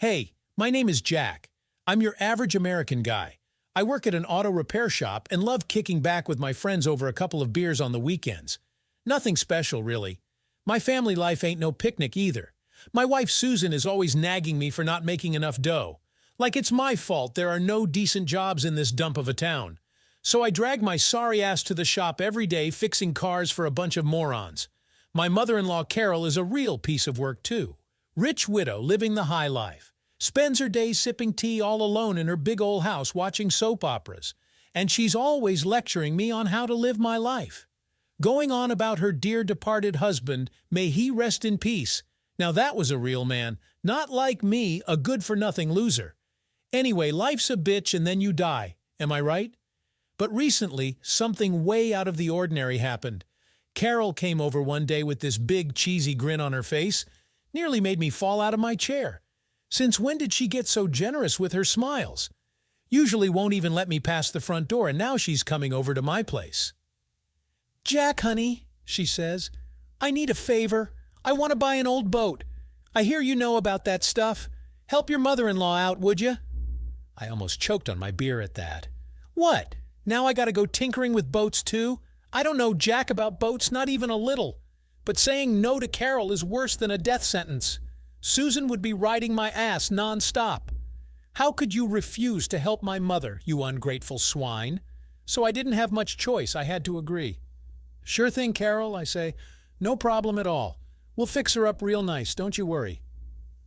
Hey, my name is Jack. I'm your average American guy. I work at an auto repair shop and love kicking back with my friends over a couple of beers on the weekends. Nothing special, really. My family life ain't no picnic either. My wife Susan is always nagging me for not making enough dough. Like it's my fault there are no decent jobs in this dump of a town. So I drag my sorry ass to the shop every day fixing cars for a bunch of morons. My mother-in-law Carol is a real piece of work too. Rich widow living the high life. Spends her days sipping tea all alone in her big old house watching soap operas. And she's always lecturing me on how to live my life. Going on about her dear departed husband, may he rest in peace. Now that was a real man, not like me, a good-for-nothing loser. Anyway, life's a bitch and then you die, am I right? But recently, something way out of the ordinary happened. Carol came over one day with this big, cheesy grin on her face. Nearly made me fall out of my chair. Since when did she get so generous with her smiles? Usually won't even let me pass the front door, and now she's coming over to my place. "Jack, honey," she says, "I need a favor. I want to buy an old boat. I hear you know about that stuff. Help your mother-in-law out, would you?" I almost choked on my beer at that. What? Now I gotta go tinkering with boats too? I don't know jack about boats, not even a little. But saying no to Carol is worse than a death sentence. Susan would be riding my ass non-stop. How could you refuse to help my mother, you ungrateful swine? So I didn't have much choice. I had to agree. "Sure thing, Carol," I say. "No problem at all. We'll fix her up real nice, don't you worry."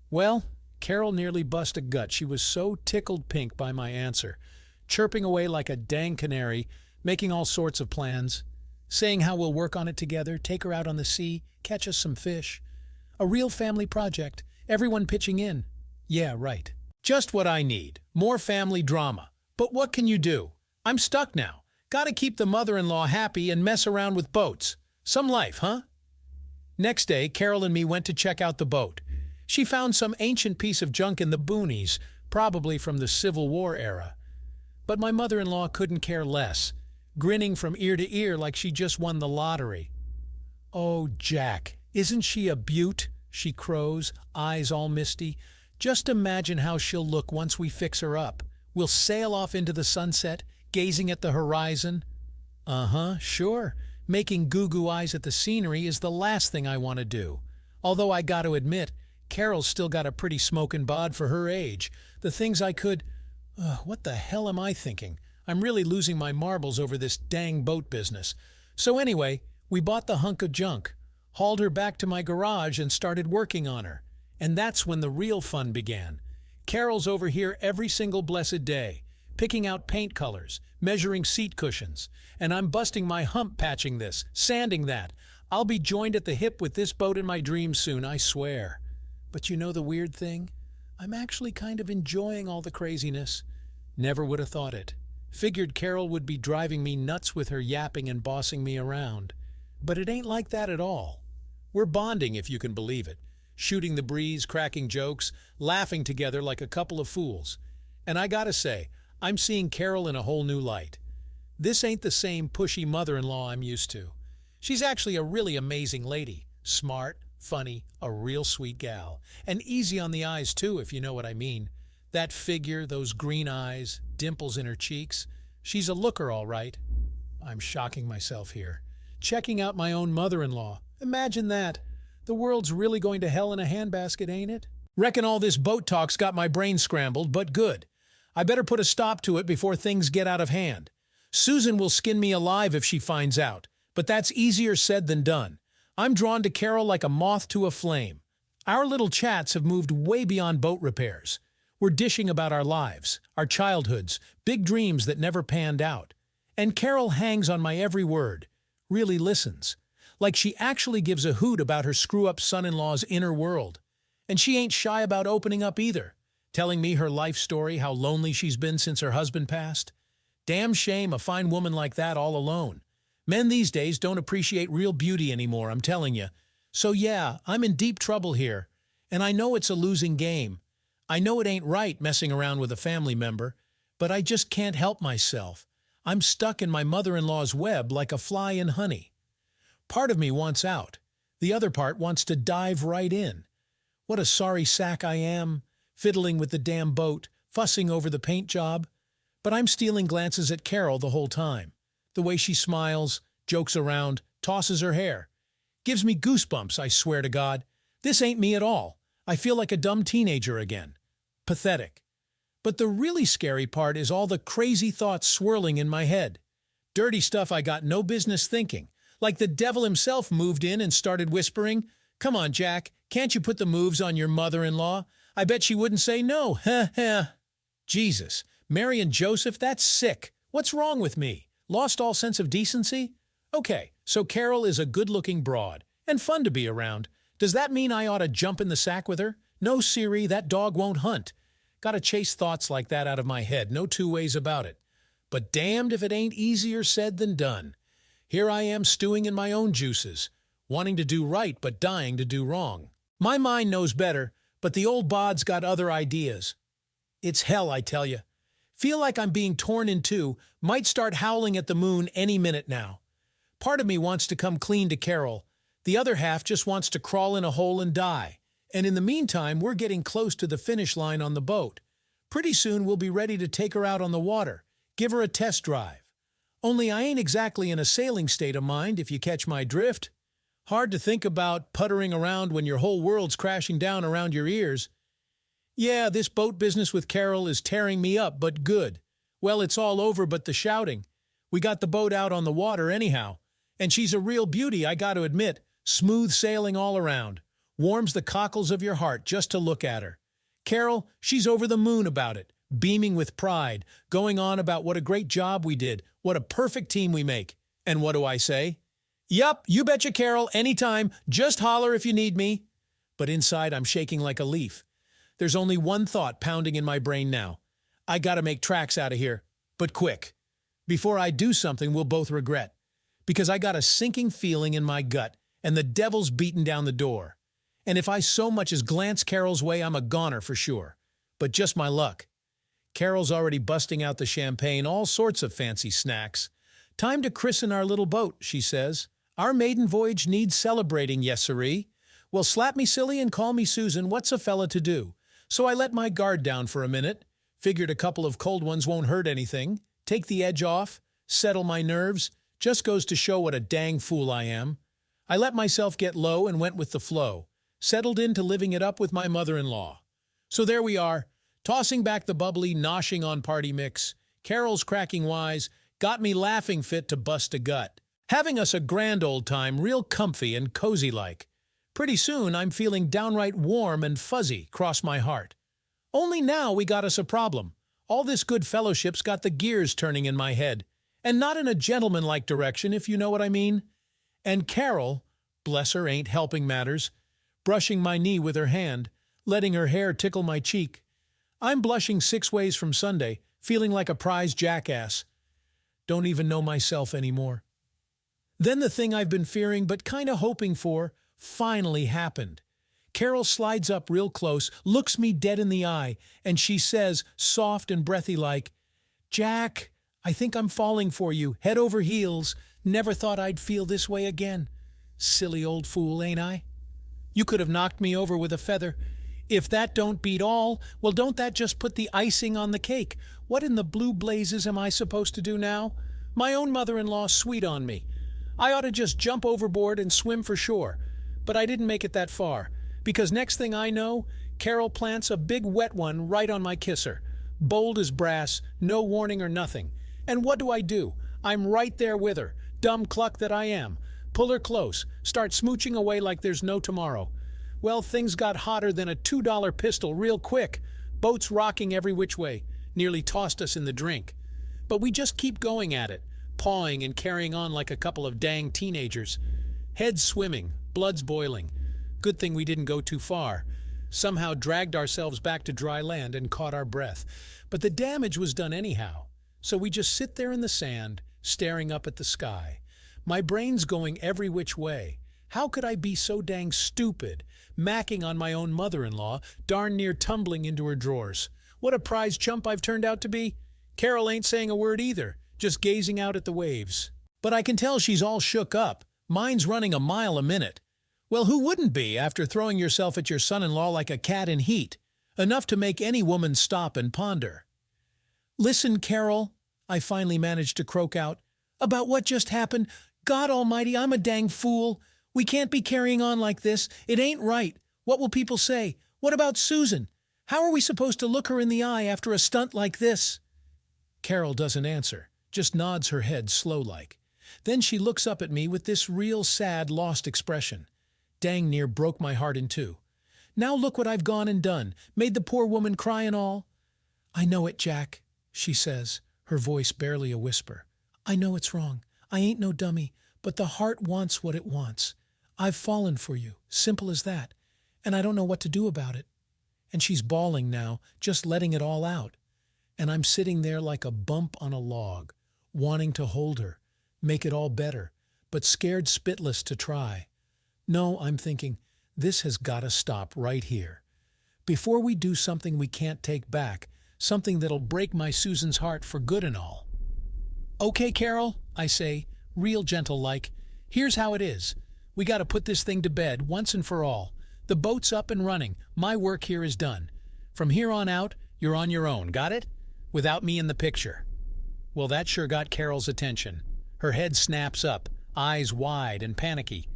Well, Carol nearly bust a gut. She was so tickled pink by my answer, chirping away like a dang canary, making all sorts of plans, saying how we'll work on it together, take her out on the sea, catch us some fish. A real family project, everyone pitching in. Yeah, right. Just what I need, more family drama. But what can you do? I'm stuck now. Gotta keep the mother-in-law happy and mess around with boats. Some life, huh? Next day, Carol and me went to check out the boat. She found some ancient piece of junk in the boonies, probably from the Civil War era. But my mother-in-law couldn't care less, grinning from ear to ear like she just won the lottery. "Oh, Jack, isn't she a beaut?" she crows, eyes all misty. "Just imagine how she'll look once we fix her up. We'll sail off into the sunset, gazing at the horizon." Uh-huh, sure. Making goo-goo eyes at the scenery is the last thing I want to do. Although I got to admit, Carol's still got a pretty smokin' bod for her age. The things I could... what the hell am I thinking? I'm really losing my marbles over this dang boat business. So anyway, we bought the hunk of junk, hauled her back to my garage and started working on her. And that's when the real fun began. Carol's over here every single blessed day, picking out paint colors, measuring seat cushions, and I'm busting my hump patching this, sanding that. I'll be joined at the hip with this boat in my dreams soon, I swear. But you know the weird thing? I'm actually kind of enjoying all the craziness. Never would have thought it. Figured Carol would be driving me nuts with her yapping and bossing me around. But it ain't like that at all. We're bonding, if you can believe it. Shooting the breeze, cracking jokes, laughing together like a couple of fools. And I gotta say, I'm seeing Carol in a whole new light. This ain't the same pushy mother-in-law I'm used to. She's actually a really amazing lady. Smart, funny, a real sweet gal. And easy on the eyes too, if you know what I mean. That figure, those green eyes, dimples in her cheeks. She's a looker, all right. I'm shocking myself here. Checking out my own mother-in-law. Imagine that. The world's really going to hell in a handbasket, ain't it? Reckon all this boat talk's got my brain scrambled, but good. I better put a stop to it before things get out of hand. Susan will skin me alive if she finds out, but that's easier said than done. I'm drawn to Carol like a moth to a flame. Our little chats have moved way beyond boat repairs. We're dishing about our lives, our childhoods, big dreams that never panned out. And Carol hangs on my every word, really listens. Like she actually gives a hoot about her screw-up son-in-law's inner world. And she ain't shy about opening up either, telling me her life story, how lonely she's been since her husband passed. Damn shame a fine woman like that all alone. Men these days don't appreciate real beauty anymore, I'm telling you. So yeah, I'm in deep trouble here. And I know it's a losing game. I know it ain't right messing around with a family member, but I just can't help myself. I'm stuck in my mother-in-law's web like a fly in honey. Part of me wants out. The other part wants to dive right in. What a sorry sack I am. fiddling with the damn boat, fussing over the paint job. But I'm stealing glances at Carol the whole time. The way she smiles, jokes around, tosses her hair. Gives me goosebumps, I swear to God. This ain't me at all. I feel like a dumb teenager again. Pathetic. But the really scary part is all the crazy thoughts swirling in my head. Dirty stuff I got no business thinking. Like the devil himself moved in and started whispering, "Come on, Jack, can't you put the moves on your mother-in-law?" I bet she wouldn't say no. Heh heh. Jesus, Mary and Joseph, that's sick. What's wrong with me? Lost all sense of decency? Okay, so Carol is a good-looking broad, and fun to be around. Does that mean I ought to jump in the sack with her? No, Siri, that dog won't hunt. Gotta chase thoughts like that out of my head, no two ways about it. But damned if it ain't easier said than done. Here I am stewing in my own juices, wanting to do right but dying to do wrong. My mind knows better, but the old bod's got other ideas. It's hell, I tell you. Feel like I'm being torn in two, might start howling at the moon any minute now. Part of me wants to come clean to Carol. The other half just wants to crawl in a hole and die. And in the meantime, we're getting close to the finish line on the boat. Pretty soon we'll be ready to take her out on the water, give her a test drive. Only I ain't exactly in a sailing state of mind, if you catch my drift. Hard to think about puttering around when your whole world's crashing down around your ears. Yeah, this boat business with Carol is tearing me up, but good. Well, it's all over but the shouting. We got the boat out on the water anyhow. And she's a real beauty, I got to admit. Smooth sailing all around. Warms the cockles of your heart just to look at her. Carol, she's over the moon about it, beaming with pride, going on about what a great job we did, what a perfect team we make. And what do I say? Yup, you betcha, Carol, anytime. Just holler if you need me. But inside I'm shaking like a leaf. There's only one thought pounding in my brain now. I gotta make tracks out of here, but quick. Before I do something we'll both regret. Because I got a sinking feeling in my gut, and the devil's beating down the door. And if I so much as glance Carol's way, I'm a goner for sure. But just my luck. Carol's already busting out the champagne, all sorts of fancy snacks. Time to christen our little boat, she says. Our maiden voyage needs celebrating, yes siree. Well, slap me silly and call me Susan, what's a fella to do? So I let my guard down for a minute. Figured a couple of cold ones won't hurt anything. Take the edge off, settle my nerves. Just goes to show what a dang fool I am. I let myself get low and went with the flow. Settled into living it up with my mother-in-law. So there we are, tossing back the bubbly, noshing on party mix. Carol's cracking wise, got me laughing fit to bust a gut. Having us a grand old time, real comfy and cozy-like. Pretty soon I'm feeling downright warm and fuzzy cross my heart. Only now we got us a problem. All this good fellowship's got the gears turning in my head. And not in a gentlemanlike direction, if you know what I mean. And Carol, bless her, ain't helping matters, brushing my knee with her hand, letting her hair tickle my cheek. I'm blushing 6 ways from Sunday, feeling like a prize jackass. Don't even know myself anymore. Then the thing I've been fearing but kinda hoping for finally happened. Carol slides up real close, looks me dead in the eye, and she says, soft and breathy like, "Jack, I think I'm falling for you, head over heels. Never thought I'd feel this way again. Silly old fool, ain't I? You could have knocked me over with a feather. If that don't beat all, well, don't that just put the icing on the cake? What in the blue blazes am I supposed to do now? My own mother-in-law sweet on me. I ought to just jump overboard and swim for shore. But I didn't make it that far, because next thing I know, Carol plants a big wet one right on my kisser. Bold as brass, no warning or nothing. And what do? I'm right there with her, dumb cluck that I am. Pull her close, start smooching away like there's no tomorrow. Well, things got hotter than a $2 pistol real quick. Boats rocking every which way, nearly tossed us in the drink. But we just keep going at it, pawing and carrying on like a couple of dang teenagers. Heads swimming, blood's boiling. Good thing we didn't go too far. Somehow dragged ourselves back to dry land and caught our breath. But the damage was done anyhow. So we just sit there in the sand, staring up at the sky. My brain's going every which way. How could I be so dang stupid, macking on my own mother-in-law, darn near tumbling into her drawers? What a prize chump I've turned out to be. Carol ain't saying a word either, just gazing out at the waves. But I can tell she's all shook up. Mine's running a mile a minute. Well, who wouldn't be after throwing yourself at your son-in-law like a cat in heat? enough to make any woman stop and ponder. "Listen, Carol," I finally managed to croak out, "about what just happened. God almighty, I'm a dang fool. We can't be carrying on like this. It ain't right. What will people say? What about Susan? How are we supposed to look her in the eye after a stunt like this?" Carol doesn't answer, just nods her head slow-like. Then she looks up at me with this real sad, lost expression. Dang near broke my heart in two. "Now look what I've gone and done, made the poor woman cry and all." "I know it, Jack," she says, her voice barely a whisper. "I know it's wrong. I ain't no dummy, but the heart wants what it wants. I've fallen for you, simple as that, and I don't know what to do about it." And she's bawling now, just letting it all out. And I'm sitting there like a bump on a log, wanting to hold her, make it all better, but scared spitless to try. No, I'm thinking, this has got to stop right here. Before we do something we can't take back, something that'll break my Susan's heart for good and all. "Okay, Carol," I say, real gentle-like, "here's how it is. We got to put this thing to bed once and for all. The boat's up and running. My work here is done. From here on out, you're on your own, got it? Without me in the picture." Well, that sure got Carol's attention. Her head snaps up, eyes wide and panicky.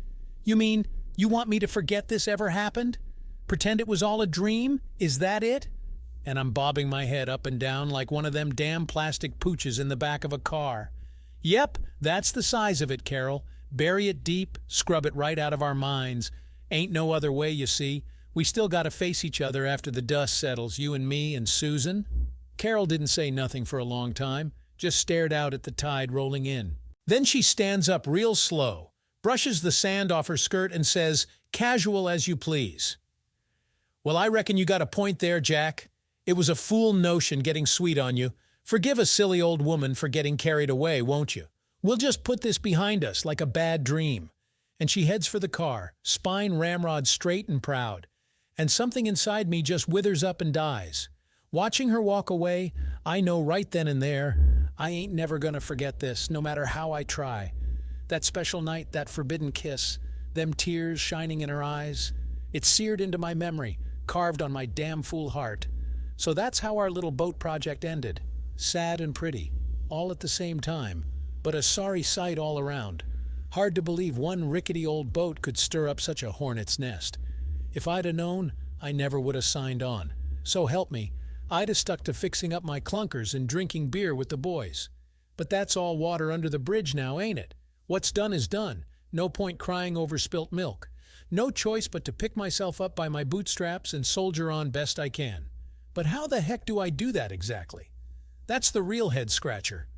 "You mean, you want me to forget this ever happened? Pretend it was all a dream? Is that it?" And I'm bobbing my head up and down like one of them damn plastic pooches in the back of a car. "Yep, that's the size of it, Carol. Bury it deep, scrub it right out of our minds. Ain't no other way, you see. We still gotta face each other after the dust settles, you and me and Susan." Carol didn't say nothing for a long time, just stared out at the tide rolling in. Then she stands up real slow, brushes the sand off her skirt and says, "Casual as you please." "Well, I reckon you got a point there, Jack. It was a fool notion getting sweet on you. Forgive a silly old woman for getting carried away, won't you? We'll just put this behind us like a bad dream." And she heads for the car, spine ramrod straight and proud. And something inside me just withers up and dies. Watching her walk away, I know right then and there, I ain't never gonna forget this, no matter how I try. That special night, that forbidden kiss, them tears shining in her eyes. It's seared into my memory, carved on my damn fool heart. So that's how our little boat project ended. Sad and pretty, all at the same time, but a sorry sight all around. Hard to believe one rickety old boat could stir up such a hornet's nest. If I'd 'a known, I never would 'a signed on. So help me, I'd 'a stuck to fixing up my clunkers and drinking beer with the boys. But that's all water under the bridge now, ain't it? What's done is done. No point crying over spilt milk. No choice but to pick myself up by my bootstraps and soldier on best I can. But how the heck do I do that exactly? That's the real head-scratcher.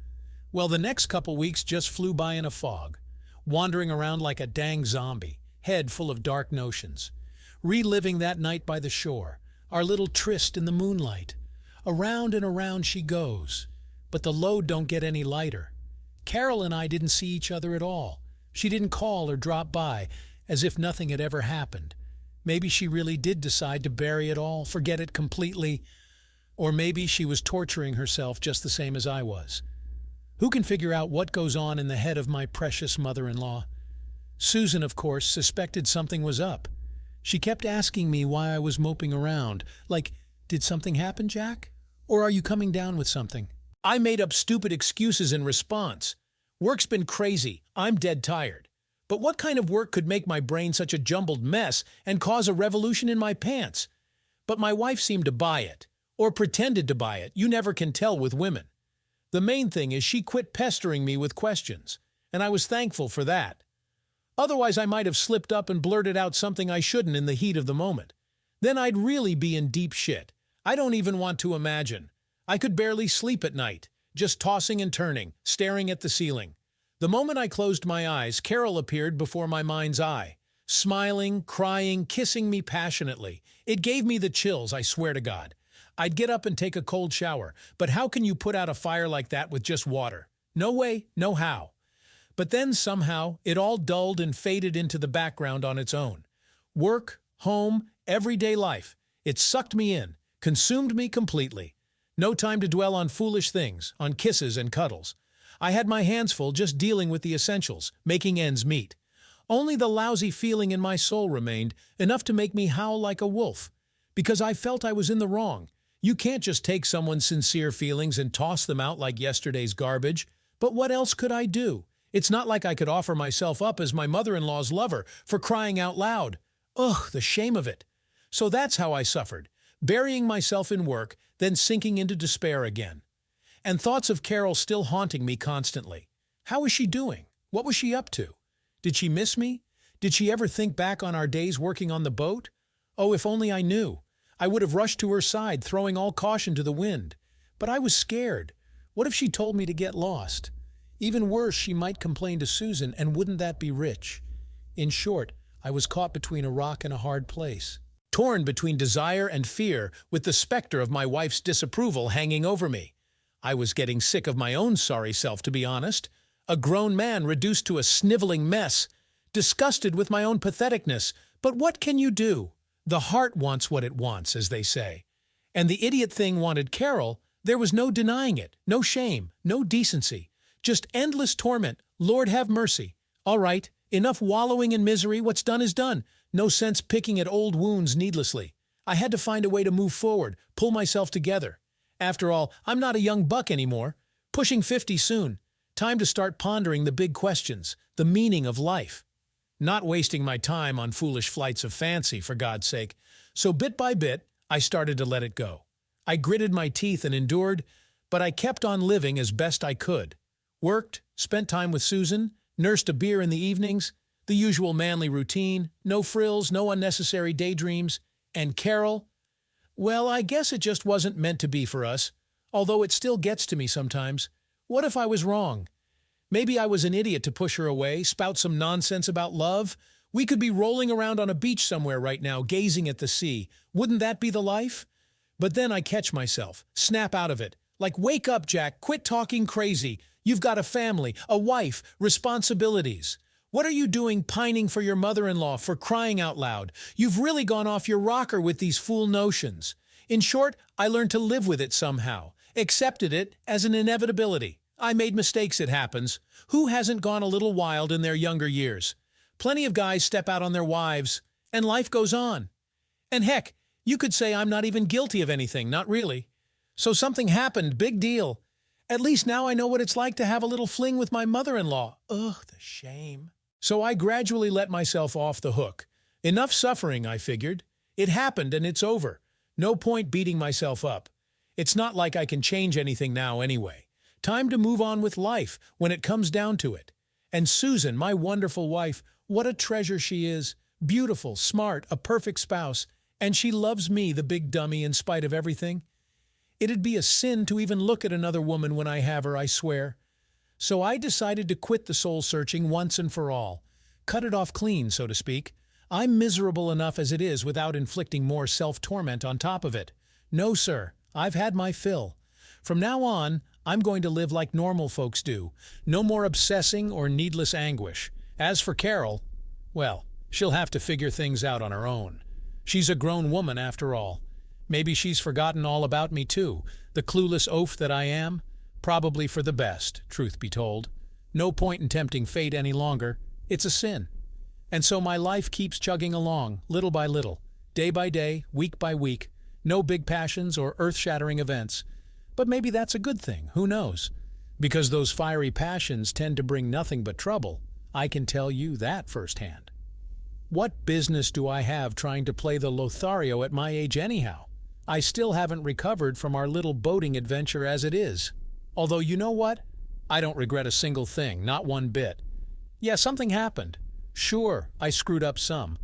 Well, the next couple weeks just flew by in a fog, wandering around like a dang zombie, head full of dark notions. Reliving that night by the shore, our little tryst in the moonlight. Around and around she goes, but the load don't get any lighter. Carol and I didn't see each other at all. She didn't call or drop by, as if nothing had ever happened. Maybe she really did decide to bury it all, forget it completely, or maybe she was torturing herself just the same as I was. Who can figure out what goes on in the head of my precious mother-in-law? Susan, of course, suspected something was up. She kept asking me why I was moping around, like, "Did something happen, Jack? Or are you coming down with something?" I made up stupid excuses in response. Work's been crazy. I'm dead tired. But what kind of work could make my brain such a jumbled mess and cause a revolution in my pants? But my wife seemed to buy it, or pretended to buy it. You never can tell with women. The main thing is she quit pestering me with questions, and I was thankful for that. Otherwise, I might have slipped up and blurted out something I shouldn't in the heat of the moment. Then I'd really be in deep shit. I don't even want to imagine. I could barely sleep at night, just tossing and turning, staring at the ceiling. The moment I closed my eyes, Carol appeared before my mind's eye, smiling, crying, kissing me passionately. It gave me the chills, I swear to God. I'd get up and take a cold shower, but how can you put out a fire like that with just water? No way, no how. But then somehow, it all dulled and faded into the background on its own. Work, home, everyday life. It sucked me in, consumed me completely. No time to dwell on foolish things, on kisses and cuddles. I had my hands full just dealing with the essentials, making ends meet. Only the lousy feeling in my soul remained, enough to make me howl like a wolf. because I felt I was in the wrong. You can't just take someone's sincere feelings and toss them out like yesterday's garbage. But what else could I do? It's not like I could offer myself up as my mother-in-law's lover, for crying out loud. Ugh, the shame of it. So that's how I suffered, burying myself in work, then sinking into despair again. And thoughts of Carol still haunting me constantly. How was she doing? What was she up to? Did she miss me? Did she ever think back on our days working on the boat? Oh, if only I knew. I would have rushed to her side, throwing all caution to the wind. But I was scared. What if she told me to get lost? Even worse, she might complain to Susan, and wouldn't that be rich? In short, I was caught between a rock and a hard place. Torn between desire and fear, with the specter of my wife's disapproval hanging over me. I was getting sick of my own sorry self, to be honest. A grown man reduced to a sniveling mess. Disgusted with my own patheticness. But what can you do? The heart wants what it wants, as they say. And the idiot thing wanted Carol. There was no denying it, no shame, no decency. Just endless torment. Lord have mercy. All right, enough wallowing in misery. What's done is done. No sense picking at old wounds needlessly. I had to find a way to move forward, pull myself together. After all, I'm not a young buck anymore. Pushing 50 soon. Time to start pondering the big questions, the meaning of life. Not wasting my time on foolish flights of fancy, for God's sake. So bit by bit, I started to let it go. I gritted my teeth and endured, but I kept on living as best I could. Worked, spent time with Susan, nursed a beer in the evenings, the usual manly routine, no frills, no unnecessary daydreams. And Carol? Well, I guess it just wasn't meant to be for us, although it still gets to me sometimes. What if I was wrong? Maybe I was an idiot to push her away, spout some nonsense about love. We could be rolling around on a beach somewhere right now, gazing at the sea. Wouldn't that be the life? But then I catch myself, snap out of it. Like, wake up, Jack, quit talking crazy. You've got a family, a wife, responsibilities. What are you doing pining for your mother-in-law, for crying out loud? You've really gone off your rocker with these fool notions. In short, I learned to live with it somehow, accepted it as an inevitability. I made mistakes, it happens. Who hasn't gone a little wild in their younger years? Plenty of guys step out on their wives, and life goes on. And heck, you could say I'm not even guilty of anything, not really. So something happened, big deal. At least now I know what it's like to have a little fling with my mother-in-law. Ugh, the shame. So I gradually let myself off the hook. Enough suffering, I figured. It happened and it's over. No point beating myself up. It's not like I can change anything now anyway. Time to move on with life when it comes down to it. And Susan, my wonderful wife, what a treasure she is. Beautiful, smart, a perfect spouse. And she loves me, the big dummy, in spite of everything. It'd be a sin to even look at another woman when I have her, I swear. So I decided to quit the soul-searching once and for all. Cut it off clean, so to speak. I'm miserable enough as it is without inflicting more self-torment on top of it. No, sir, I've had my fill. From now on, I'm going to live like normal folks do. No more obsessing or needless anguish. As for Carol, well, she'll have to figure things out on her own. She's a grown woman after all. Maybe she's forgotten all about me too, the clueless oaf that I am. Probably for the best, truth be told. No point in tempting fate any longer. It's a sin. And so my life keeps chugging along, little by little, day by day, week by week. No big passions or earth-shattering events. But maybe that's a good thing, who knows? Because those fiery passions tend to bring nothing but trouble. I can tell you that firsthand. What business do I have trying to play the Lothario at my age anyhow? I still haven't recovered from our little boating adventure as it is. Although, you know what? I don't regret a single thing, not one bit. Yeah, something happened. Sure, I screwed up some.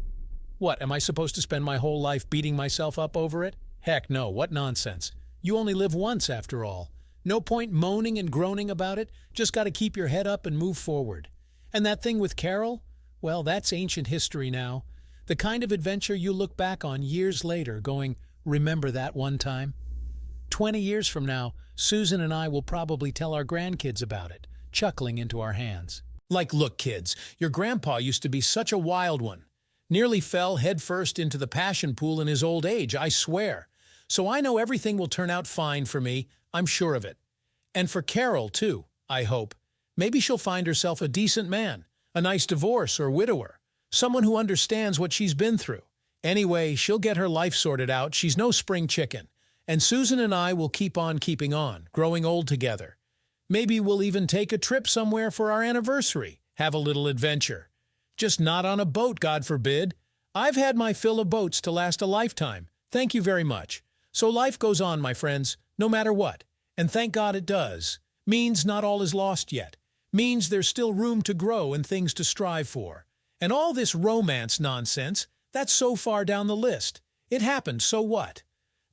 What, am I supposed to spend my whole life beating myself up over it? Heck no, what nonsense. You only live once, after all. No point moaning and groaning about it, just gotta keep your head up and move forward. And that thing with Carol? Well, that's ancient history now. The kind of adventure you look back on years later going, remember that one time? 20 years from now, Susan and I will probably tell our grandkids about it, chuckling into our hands. Like, look, kids, your grandpa used to be such a wild one. Nearly fell headfirst into the passion pool in his old age, I swear. So I know everything will turn out fine for me, I'm sure of it. And for Carol, too, I hope. Maybe she'll find herself a decent man, a nice divorce or widower, someone who understands what she's been through. Anyway, she'll get her life sorted out. She's no spring chicken. And Susan and I will keep on keeping on, growing old together. Maybe we'll even take a trip somewhere for our anniversary, have a little adventure. Just not on a boat, God forbid. I've had my fill of boats to last a lifetime. Thank you very much. So life goes on, my friends, no matter what. And thank God it does. Means not all is lost yet. Means there's still room to grow and things to strive for. And all this romance nonsense, that's so far down the list. It happened, so what?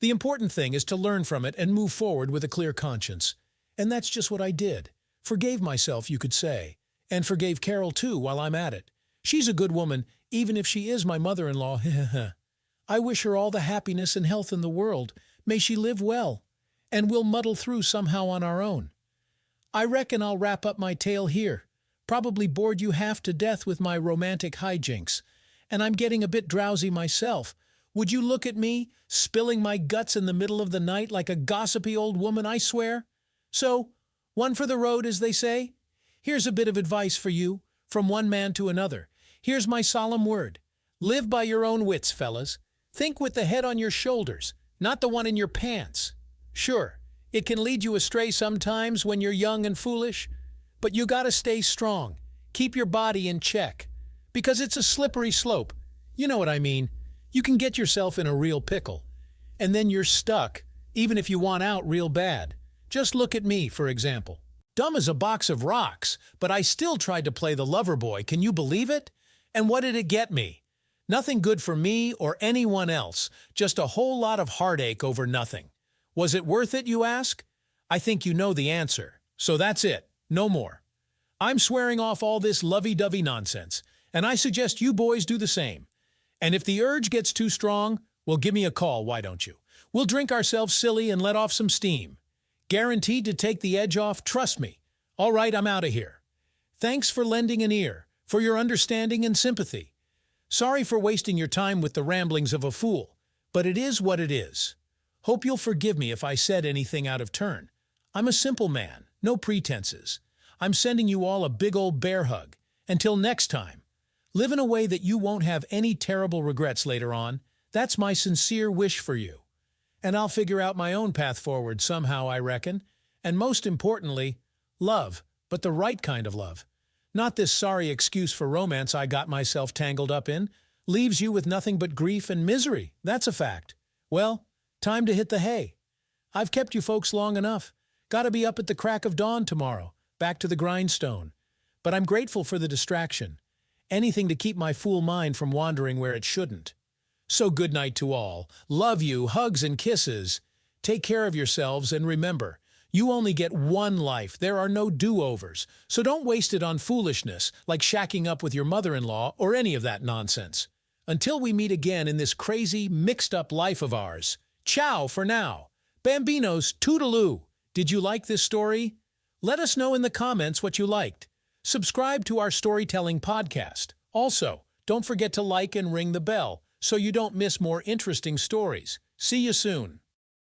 The important thing is to learn from it and move forward with a clear conscience. And that's just what I did. Forgave myself, you could say. And forgave Carol, too, while I'm at it. She's a good woman, even if she is my mother-in-law. I wish her all the happiness and health in the world. May she live well. And we'll muddle through somehow on our own. I reckon I'll wrap up my tale here. Probably bored you half to death with my romantic hijinks. And I'm getting a bit drowsy myself. Would you look at me, spilling my guts in the middle of the night like a gossipy old woman, I swear? So, one for the road, as they say? Here's a bit of advice for you, from one man to another. Here's my solemn word. Live by your own wits, fellas. Think with the head on your shoulders, not the one in your pants. Sure, it can lead you astray sometimes when you're young and foolish, but you gotta stay strong. Keep your body in check. Because it's a slippery slope. You know what I mean. You can get yourself in a real pickle. And then you're stuck, even if you want out real bad. Just look at me, for example. Dumb as a box of rocks, but I still tried to play the lover boy, can you believe it? And what did it get me? Nothing good for me or anyone else, just a whole lot of heartache over nothing. Was it worth it, you ask? I think you know the answer. So that's it, no more. I'm swearing off all this lovey-dovey nonsense, and I suggest you boys do the same. And if the urge gets too strong, well, give me a call, why don't you? We'll drink ourselves silly and let off some steam. Guaranteed to take the edge off, trust me. All right, I'm out of here. Thanks for lending an ear, for your understanding and sympathy. Sorry for wasting your time with the ramblings of a fool, but it is what it is. Hope you'll forgive me if I said anything out of turn. I'm a simple man, no pretenses. I'm sending you all a big old bear hug. Until next time, live in a way that you won't have any terrible regrets later on. That's my sincere wish for you. And I'll figure out my own path forward somehow, I reckon. And most importantly, love, but the right kind of love. Not this sorry excuse for romance I got myself tangled up in. Leaves you with nothing but grief and misery. That's a fact. Well, time to hit the hay. I've kept you folks long enough. Gotta be up at the crack of dawn tomorrow, back to the grindstone. But I'm grateful for the distraction. Anything to keep my fool mind from wandering where it shouldn't. So good night to all. Love you, hugs and kisses. Take care of yourselves and remember, you only get one life. There are no do-overs. So don't waste it on foolishness like shacking up with your mother-in-law or any of that nonsense. Until we meet again in this crazy, mixed-up life of ours. Ciao for now. Bambinos, toodaloo. Did you like this story? Let us know in the comments what you liked. Subscribe to our storytelling podcast. Also, don't forget to like and ring the bell so you don't miss more interesting stories. See you soon.